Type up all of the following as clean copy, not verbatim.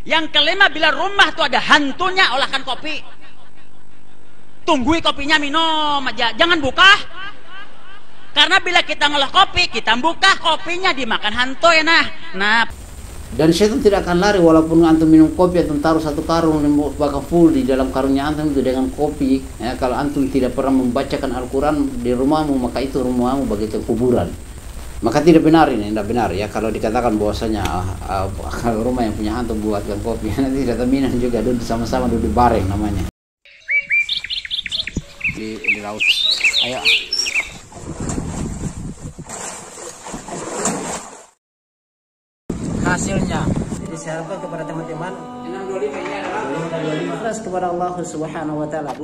Yang kelima, bila rumah tuh ada hantunya, olahkan kopi. Tunggui kopinya, minum aja, jangan buka. Karena bila kita ngolah kopi, kita buka kopinya, dimakan hantu ya nah. Dan syaitan tidak akan lari walaupun antum minum kopi, antum taruh satu karung bakal full di dalam karungnya antum itu dengan kopi. Ya, kalau antum tidak pernah membacakan Al-Quran di rumahmu, maka itu rumahmu bagaikan kuburan. Maka tidak benar ini, tidak benar ya kalau dikatakan bahwasanya kalau rumah yang punya hantu buatkan kopi, nanti datang minum juga, duduk sama-sama, duduk bareng namanya di laut. Ayo. Hasilnya diharapkan kepada teman-teman 625 ini adalah ikhlas kepada Allah Subhanahu wa taala.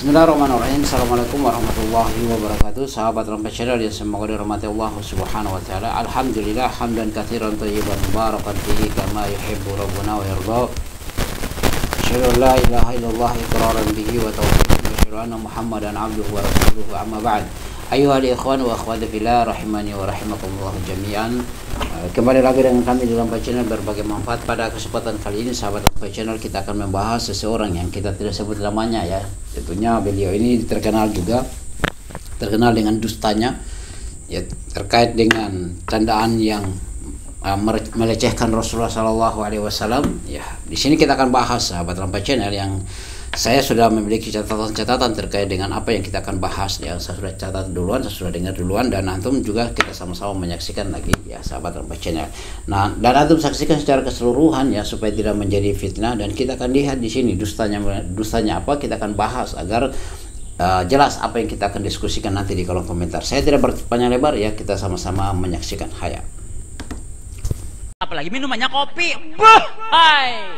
Bismillahirrahmanirrahim. Assalamualaikum warahmatullahi wabarakatuh. Sahabat Rampai Channel yang semoga dirahmati Allah Subhanahu wa taala. Alhamdulillah hamdan katsiran thayyiban mubarakan fihi kama yuhibbu rabbuna wa yarda. Asyhadu an la ilaha illallah iqraran bihi wa tawfiqan wa asyhadu anna Muhammadan abduhu wa rasuluhu, amma ba'd. Ayyuhal ikhwan wa akhwati fillah rahimani wa rahimakumullah jami'an. Kembali lagi dengan kami di Rampai Channel, berbagai manfaat. Pada kesempatan kali ini sahabat Rampai Channel, kita akan membahas seseorang yang kita tidak sebut namanya ya. Tentunya beliau ini terkenal dengan dustanya ya, terkait dengan candaan yang melecehkan Rasulullah SAW. Ya, di sini kita akan bahas sahabat Rampai Channel, yang saya sudah memiliki catatan-catatan terkait dengan apa yang kita akan bahas ya. Saya sudah catat duluan, saya sudah dengar duluan, dan antum juga kita sama-sama menyaksikan lagi ya sahabat Rampai Channel. Nah, dan antum saksikan secara keseluruhan ya, supaya tidak menjadi fitnah, dan kita akan lihat di sini dustanya apa, kita akan bahas agar jelas apa yang kita akan diskusikan nanti di kolom komentar. Saya tidak berpanjang lebar ya, kita sama-sama menyaksikan. Haya. Apalagi minumannya kopi. Hai.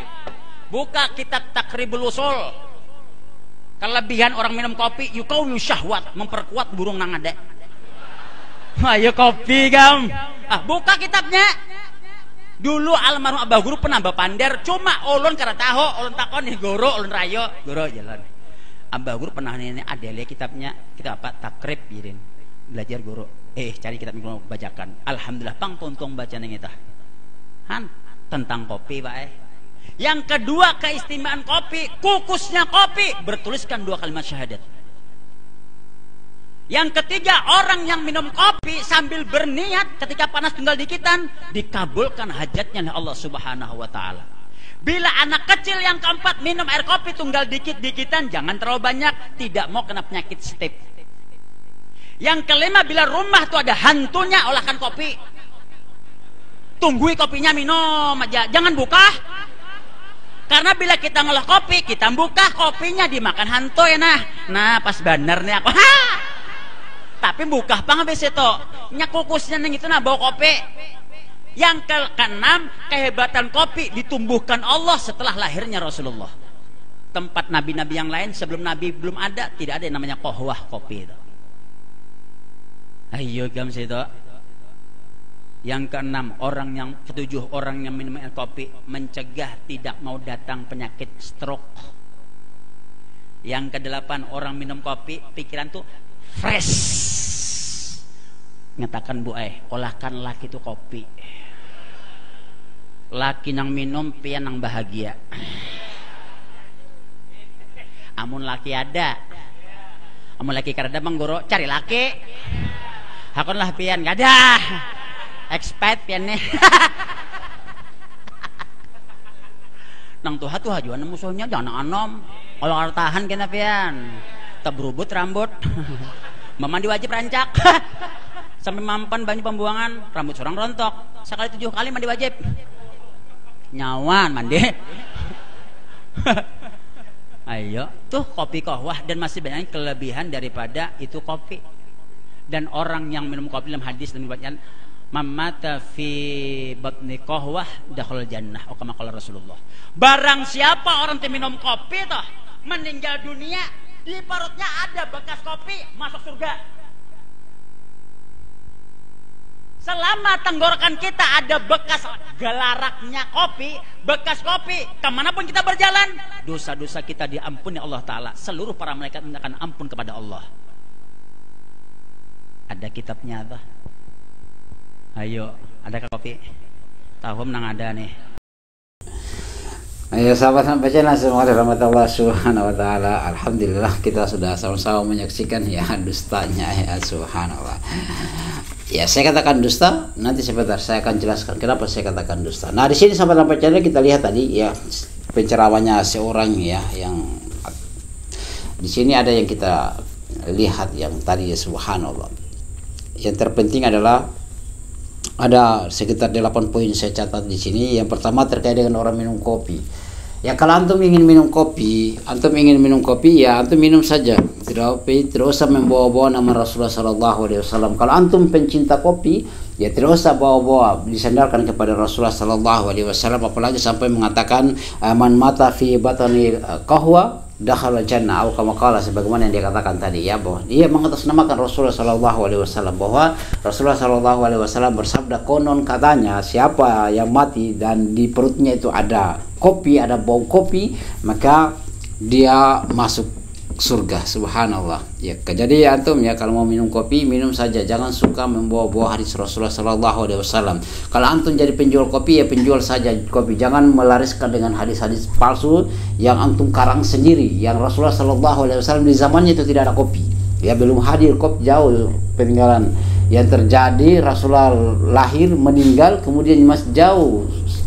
Buka kitab Takribul Usul. Kelebihan orang minum kopi, yuqawwi syahwat, memperkuat burung nangade. Ayo kopi gam. Buka kitabnya. Dulu almarhum Abah Guru pernah bapander, cuma ulun karena tahu, ulun takon nih guru, ulun rayo, guru jalan. Abah Guru pernah ini ada kitabnya, kitab apa? Takrib jirin. Belajar guru. Cari kitab minggu bacakan. Alhamdulillah pang tuntung baca nang eta. Han tentang kopi Pak. Yang kedua, keistimewaan kopi, kukusnya kopi bertuliskan 2 kalimat syahadat. Yang ketiga, orang yang minum kopi sambil berniat ketika panas tunggal dikitan, dikabulkan hajatnya oleh Allah Subhanahu wa taala. Bila anak kecil yang keempat minum air kopi tunggal dikit-dikitan, jangan terlalu banyak, tidak mau kena penyakit stip. Yang kelima, bila rumah tuh ada hantunya, olahkan kopi. Tunggui kopinya, minum aja, jangan buka. Karena bila kita ngolah kopi, kita buka kopinya, dimakan hantu ya nah pas bener nih aku tapi buka pang habis itu nya kukusnya neng itu bawa kopi. Yang keenam, kehebatan kopi ditumbuhkan Allah setelah lahirnya Rasulullah. Tempat nabi-nabi yang lain sebelum nabi belum ada, tidak ada yang namanya kohwah kopi itu. Ayo gam situ. Yang keenam, ketujuh orang yang minum air kopi mencegah tidak mau datang penyakit stroke. Yang kedelapan, orang minum kopi pikiran tuh fresh. Ngatakan Bu olahkan laki itu kopi. Laki nang minum pian nang bahagia. Amun laki ada, amun laki karada menggoro cari laki. Hakon lah pian gak ada. Expat pian nih. Nang tuha tuh hajuan musuhnya jangan anom. Kalau harus tahan kena pian. Teberubut rambut. Mandi wajib rancak. Sampai mampan banyak pembuangan, rambut seorang rontok. Sekali 7 kali mandi wajib. Nyawan mandi. Ayo, tuh kopi kohwah, dan masih banyak kelebihan daripada itu kopi. Dan orang yang minum kopi dalam hadis dan riwayatnya, mamata fi batni kohwah dakhul jannah, kama qala Rasulullah. Barang siapa orang yang minum kopi toh meninggal dunia Di perutnya ada bekas kopi, masuk surga. Selama tenggorokan kita ada bekas gelaraknya kopi, bekas kopi, kemanapun kita berjalan, dosa-dosa kita diampuni Allah Ta'ala. Seluruh para malaikat mintakan ampun kepada Allah. Ada kitabnya apa? Ayo, ada kopi? Tahu menang ada nih. Ayo sahabat sampai channel semoga rahmatullah subhanahu wa ta'ala. Alhamdulillah kita sudah sama-sama menyaksikan ya dustanya ya, subhanallah. Ya, saya katakan dusta, nanti sebentar saya akan jelaskan kenapa saya katakan dusta. Nah, di sini sampai channel kita lihat tadi ya pencerawannya seorang ya, yang di sini ada yang kita lihat yang tadi ya, subhanallah. Yang terpenting adalah ada sekitar 8 poin saya catat di sini. Yang pertama terkait dengan orang minum kopi. Ya, kalau antum ingin minum kopi, ya antum minum saja. Tidak usah membawa-bawa nama Rasulullah SAW. Kalau antum pencinta kopi, ya tidak usah bawa-bawa disandarkan kepada Rasulullah SAW. Apalagi sampai mengatakan man mata fi batani qahwa dakhala jannah, atau kama qala, sebagaimana yang dia katakan tadi ya, bahwa dia mengatasnamakan Rasulullah SAW, bahwa Rasulullah SAW bersabda, konon katanya siapa yang mati dan di perutnya itu ada kopi, ada bau kopi, maka dia masuk surga. Subhanallah ya. Jadi antum ya kalau mau minum kopi, minum saja, jangan suka membawa-bawa hadis Rasulullah SAW. Kalau antum jadi penjual kopi, ya penjual saja kopi, jangan melariskan dengan hadis-hadis palsu yang antum karang sendiri. Yang Rasulullah SAW di zamannya itu tidak ada kopi ya, belum hadir kopi, jauh peninggalan. Yang terjadi Rasulullah lahir, meninggal, kemudian masih jauh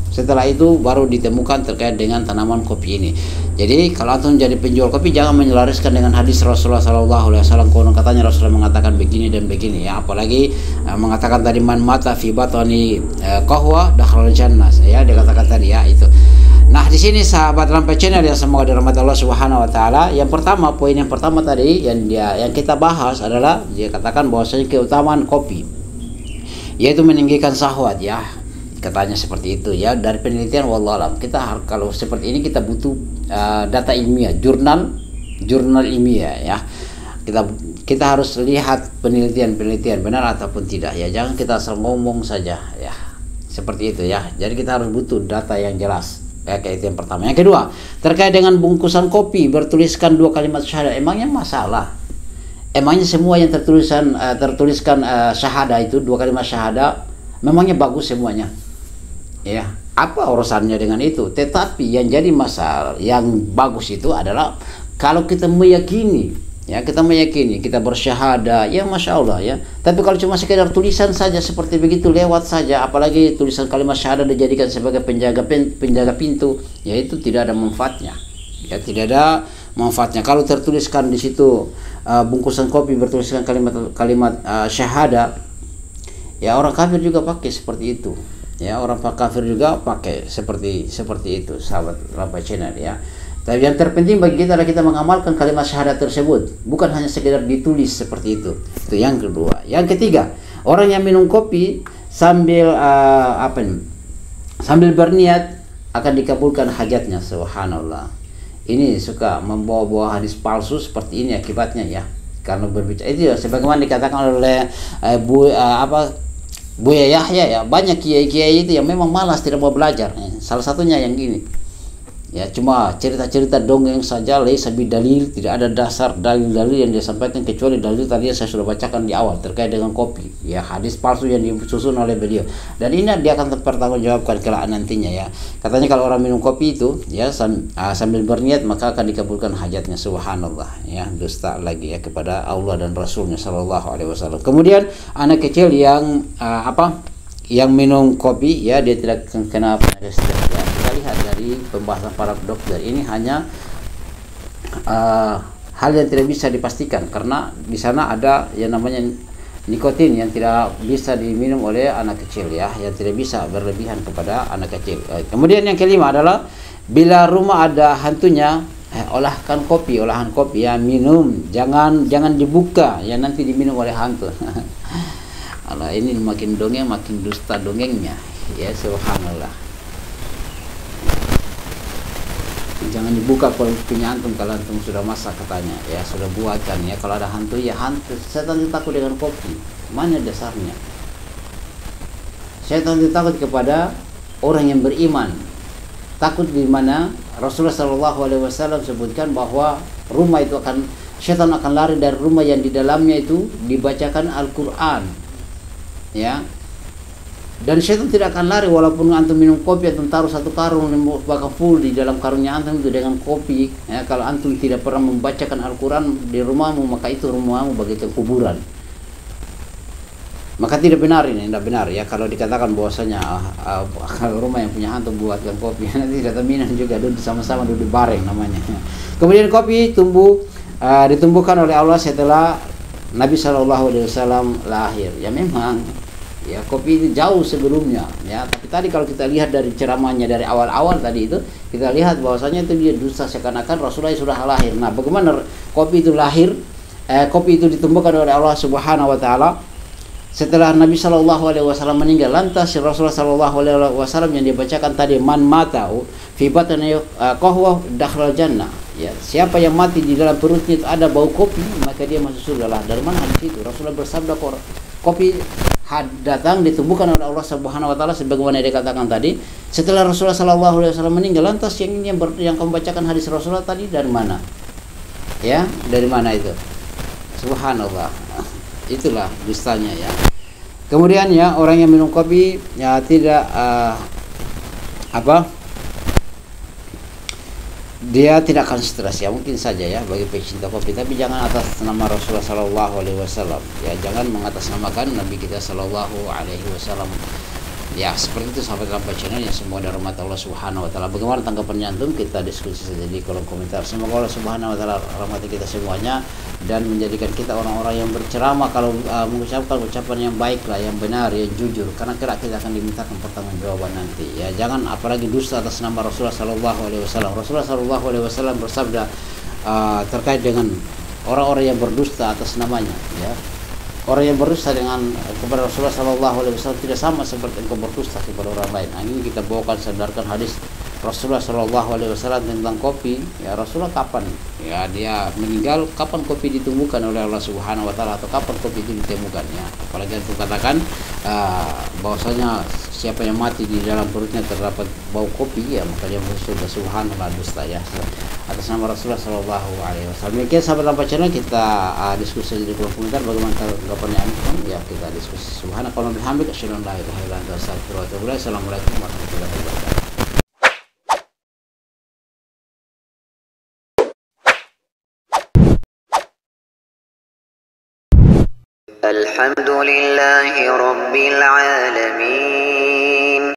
setelah itu baru ditemukan terkait dengan tanaman kopi ini. Jadi kalau antum jadi penjual kopi, jangan menyelariskan dengan hadis Rasulullah SAW. Konon katanya Rasulullah mengatakan begini dan begini ya, apalagi mengatakan tadi man mata fi batani qahwa dakhala jannah ya, dikatakan tadi ya itu. Nah, di sini sahabat Rampai Channel yang semoga dirahmati Allah Subhanahu wa taala, yang pertama, poin yang pertama tadi yang kita bahas adalah dia katakan bahwasanya keutamaan kopi yaitu meninggikan syahwat ya. Katanya seperti itu ya, dari penelitian wallahualam. Kita kalau seperti ini kita butuh data ilmiah, jurnal ilmiah ya. Kita harus lihat penelitian benar ataupun tidak ya. Jangan kita asal ngomong saja ya. Seperti itu ya. Jadi kita harus butuh data yang jelas. Ya, kayak itu yang pertama. Yang kedua, terkait dengan bungkusan kopi bertuliskan 2 kalimat syahadat. Emangnya masalah? Emangnya semua yang tertuliskan syahadat itu 2 kalimat syahadat memangnya bagus semuanya? Ya, apa urusannya dengan itu? Tetapi yang jadi masalah, yang bagus itu adalah kalau kita meyakini, ya kita bersyahadah, ya masya Allah ya. Tapi kalau cuma sekedar tulisan saja seperti begitu lewat saja, apalagi tulisan kalimat syahadah dijadikan sebagai penjaga pintu, ya itu tidak ada manfaatnya. Ya tidak ada manfaatnya. Kalau tertuliskan di situ bungkusan kopi bertuliskan kalimat syahadah, ya orang kafir juga pakai seperti itu. Ya, orang kafir juga pakai seperti itu, sahabat Rampai Channel ya. Tapi yang terpenting bagi kita adalah kita mengamalkan kalimat syahadat tersebut, bukan hanya sekedar ditulis seperti itu. Itu yang kedua. Yang ketiga, orang yang minum kopi sambil sambil berniat akan dikabulkan hajatnya. Subhanallah. Ini suka membawa-bawa hadis palsu seperti ini akibatnya ya. Karena berbicara itu ya, sebagaimana dikatakan oleh Buya Yahya ya, banyak kiai-kiai itu yang memang malas, tidak mau belajar. Salah satunya yang gini. Ya, cuma cerita-cerita dongeng saja, laisa bidalil, tidak ada dasar dalil-dalil yang dia sampaikan kecuali dalil tadi yang saya sudah bacakan di awal terkait dengan kopi. Ya, hadis palsu yang disusun oleh beliau. Dan ini dia akan terpertanggungjawabkan kelak nantinya ya. Katanya kalau orang minum kopi itu ya sambil berniat maka akan dikabulkan hajatnya. Subhanallah ya, dusta lagi ya kepada Allah dan Rasulnya sallallahu alaihi wasallam. Kemudian anak kecil yang yang minum kopi ya, dia tidak kena penyakit stres ya. Kita lihat dari pembahasan para dokter, ini hanya hal yang tidak bisa dipastikan karena di sana ada yang namanya nikotin yang tidak bisa diminum oleh anak kecil ya, yang tidak bisa berlebihan kepada anak kecil. Kemudian yang kelima adalah bila rumah ada hantunya, olahan kopi ya, minum, jangan dibuka ya, nanti diminum oleh hantu. Allah, ini makin dongeng makin dusta dongengnya ya, subhanallah. jangan dibuka punya antum kalau antum sudah masak katanya, ya sudah buatkan ya. Kalau ada hantu ya hantu. Setan itu takut dengan kopi. Mana dasarnya? Setan itu takut kepada orang yang beriman. Takut di mana Rasulullah SAW sebutkan bahwa rumah itu setan akan lari dari rumah yang di dalamnya itu dibacakan Al-Quran, ya. Dan setan tidak akan lari walaupun antum minum kopi, antum taruh satu karung bakal full di dalam karungnya antum itu dengan kopi, ya. Kalau antum tidak pernah membacakan Al-Quran di rumahmu, maka itu rumahmu bagaikan kuburan. Maka tidak benar ini, tidak benar ya kalau dikatakan bahwasanya kalau rumah yang punya hantu buatkan kopi, nanti datang minum juga, duduk sama-sama, duduk bareng namanya. Kemudian kopi ditumbuhkan oleh Allah setelah Nabi SAW lahir. Ya memang ya kopi itu jauh sebelumnya ya, tapi tadi kalau kita lihat dari ceramahnya dari awal-awal tadi itu, kita lihat bahwasanya itu dia dusta seakan-akan Rasulullah sudah lahir. Nah, bagaimana kopi itu lahir? Kopi itu ditumbuhkan oleh Allah Subhanahu wa taala setelah Nabi SAW meninggal. Lantas Rasulullah SAW yang dibacakan tadi, man mata fi batni qahwa dakhala jannah, ya, siapa yang mati di dalam perutnya itu ada bau kopi, maka dia masuk surga lah. Dari mana hadis itu? Rasulullah bersabda, kopi datang ditumbuhkan oleh Allah Subhanahu wa taala sebagaimana dikatakan tadi. Setelah Rasulullah SAW meninggal, lantas yang kamu bacakan hadis Rasulullah tadi dari mana? Ya, dari mana itu? Subhanallah. Itulah dustanya ya. Kemudian ya, orang yang minum kopi ya tidak dia tidak akan stres ya, mungkin saja ya bagi pecinta kopi, tapi jangan atas nama Rasulullah SAW ya, jangan mengatasnamakan Nabi kita SAW ya. Seperti itu sahabat Lampa Channel yang semua dari rahmat Allah Subhanahu wa taala. Bagaimana tanggapan antum? Kita diskusi saja di kolom komentar. Semoga Allah Subhanahu wa taala rahmati kita semuanya dan menjadikan kita orang-orang yang berceramah kalau mengucapkan ucapan yang baik lah, yang benar, yang jujur, karena kelak kita akan dimintakan pertanggungjawaban nanti ya. Jangan apalagi dusta atas nama Rasulullah SAW. Rasulullah SAW bersabda terkait dengan orang-orang yang berdusta atas namanya ya. Orang yang berdusta kepada Rasulullah SAW tidak sama seperti engkau berdusta kepada orang lain. Nah, ini kita bawakan sadarkan hadis Rasulullah SAW tentang kopi. Ya, Rasulullah kapan ya dia meninggal, kapan kopi ditumbuhkan oleh Allah Subhanahu wa taala, atau kapan kopi itu ditemukan ya. Apalagi itu katakan bahwasanya siapa yang mati di dalam perutnya terdapat bau kopi ya, maka dia masuk surga. Subhanallah, dusta ya atas nama Rasulullah SAW. Demikian sahabat Lampa Channel, kita diskusi di kolom komentar bagaimana tanggapannya antum ya, kita diskusi. Subhanallah bihamdika asyhadu an la ilaha illa anta astaghfiruka wa atubu ilaik. Assalamualaikum warahmatullahi wabarakatuh. الحمد لله رب العالمين